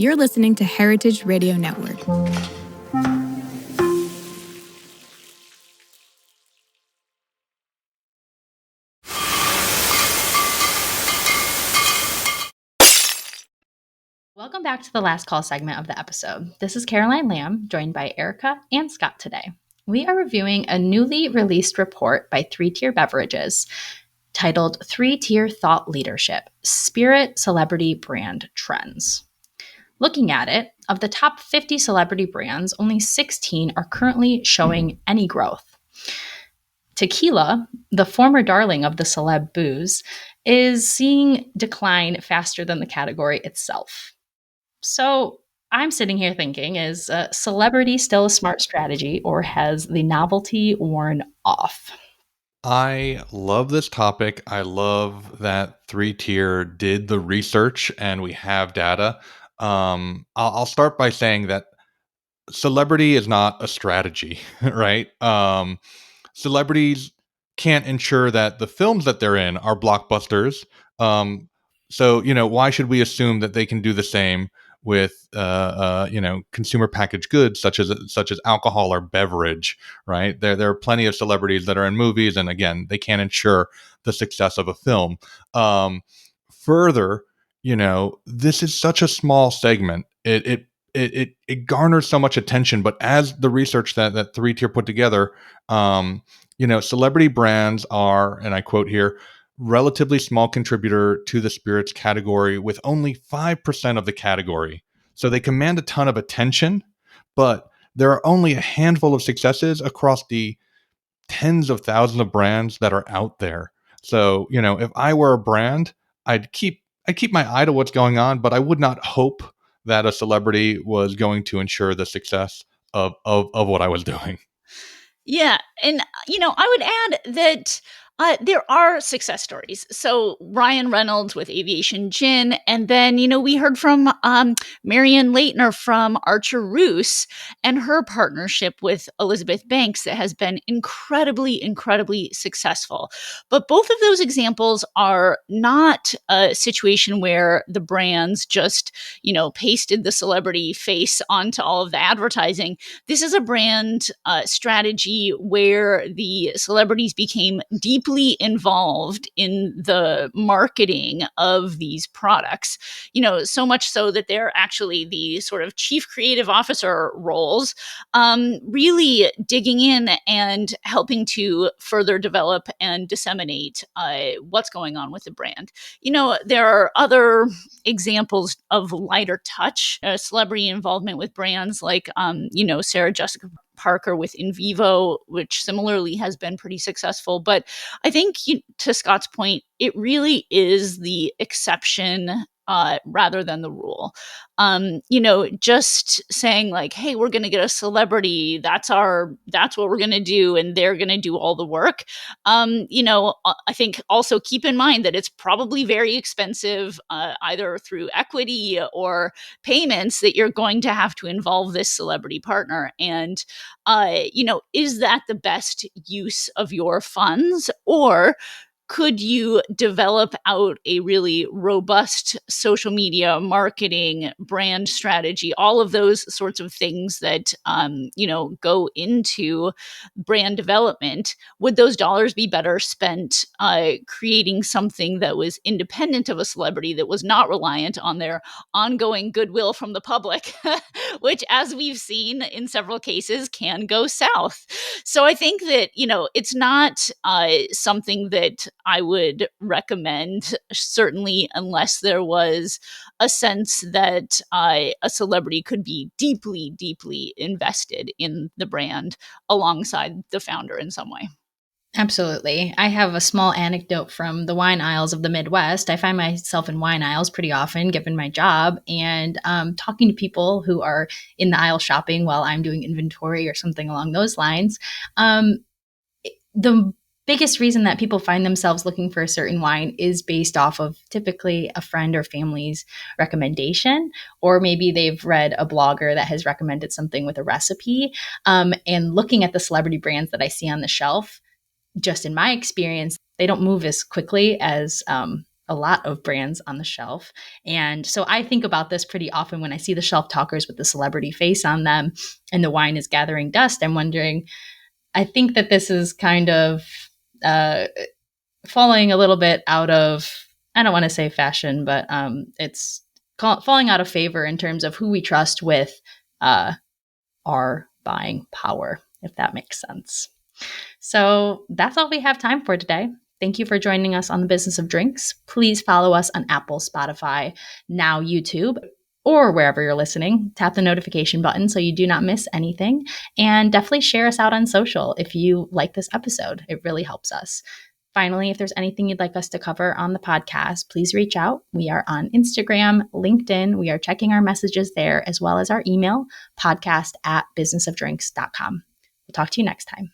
You're listening to Heritage Radio Network. Welcome back to the last call segment of the episode. This is Caroline Lamb, joined by Erica and Scott today. We are reviewing a newly released report by 3-Tier Beverages titled 3-Tier Thought Leadership: Spirit Celebrity Brand Trends. Looking at it, of the top 50 celebrity brands, only 16 are currently showing any growth. Tequila, the former darling of the Celeb booze, is seeing decline faster than the category itself. So I'm sitting here thinking, is celebrity still a smart strategy, or has the novelty worn off? I love this topic. I love that 3-Tier did the research and we have data. I'll start by saying that celebrity is not a strategy, right? Celebrities can't ensure that the films that they're in are blockbusters. So, why should we assume that they can do the same with, consumer packaged goods such as alcohol or beverage, right? There are plenty of celebrities that are in movies, and again, they can't ensure the success of a film. Further, this is such a small segment. It garners so much attention, but as the research that 3-Tier put together, celebrity brands are, and I quote here, relatively small contributor to the spirits category with only 5% of the category. So they command a ton of attention, but there are only a handful of successes across the tens of thousands of brands that are out there. So, if I were a brand, I'd keep my eye to what's going on, but I would not hope that a celebrity was going to ensure the success of what I was doing. Yeah. And, I would add that there are success stories. So Ryan Reynolds with Aviation Gin. And then, we heard from Marianne Leitner from Archer Roos and her partnership with Elizabeth Banks that has been incredibly, incredibly successful. But both of those examples are not a situation where the brands just, pasted the celebrity face onto all of the advertising. This is a brand strategy where the celebrities became deeply involved in the marketing of these products, so much so that they're actually the sort of chief creative officer roles, really digging in and helping to further develop and disseminate what's going on with the brand. There are other examples of lighter touch celebrity involvement with brands like, Sarah Jessica Parker with In Vivo, which similarly has been pretty successful. But I think, to Scott's point, it really is the exception rather than the rule. Just saying like, hey, we're going to get a celebrity. That's what we're going to do. And they're going to do all the work. I think also keep in mind that it's probably very expensive, either through equity or payments, that you're going to have to involve this celebrity partner. And, is that the best use of your funds? Or could you develop out a really robust social media marketing brand strategy, all of those sorts of things that, go into brand development? Would those dollars be better spent creating something that was independent of a celebrity, that was not reliant on their ongoing goodwill from the public, which, as we've seen in several cases, can go south? So I think that, it's not something that I would recommend, certainly unless there was a sense that a celebrity could be deeply, deeply invested in the brand alongside the founder in some way. Absolutely. I have a small anecdote from the wine aisles of the Midwest. I find myself in wine aisles pretty often, given my job, and talking to people who are in the aisle shopping while I'm doing inventory or something along those lines. The biggest reason that people find themselves looking for a certain wine is based off of typically a friend or family's recommendation, or maybe they've read a blogger that has recommended something with a recipe. And looking at the celebrity brands that I see on the shelf, just in my experience, they don't move as quickly as a a lot of brands on the shelf. And so I think about this pretty often when I see the shelf talkers with the celebrity face on them and the wine is gathering dust. I'm wondering, I think that this is kind of falling a little bit out of, I don't want to say fashion, but it's falling out of favor in terms of who we trust with our buying power, if that makes sense. So that's all we have time for today. Thank you for joining us on the Business of Drinks. Please follow us on Apple, Spotify, now YouTube, or wherever you're listening. Tap the notification button so you do not miss anything. And definitely share us out on social if you like this episode. It really helps us. Finally, if there's anything you'd like us to cover on the podcast, please reach out. We are on Instagram, LinkedIn. We are checking our messages there, as well as our email, podcast@businessofdrinks.com. We'll talk to you next time.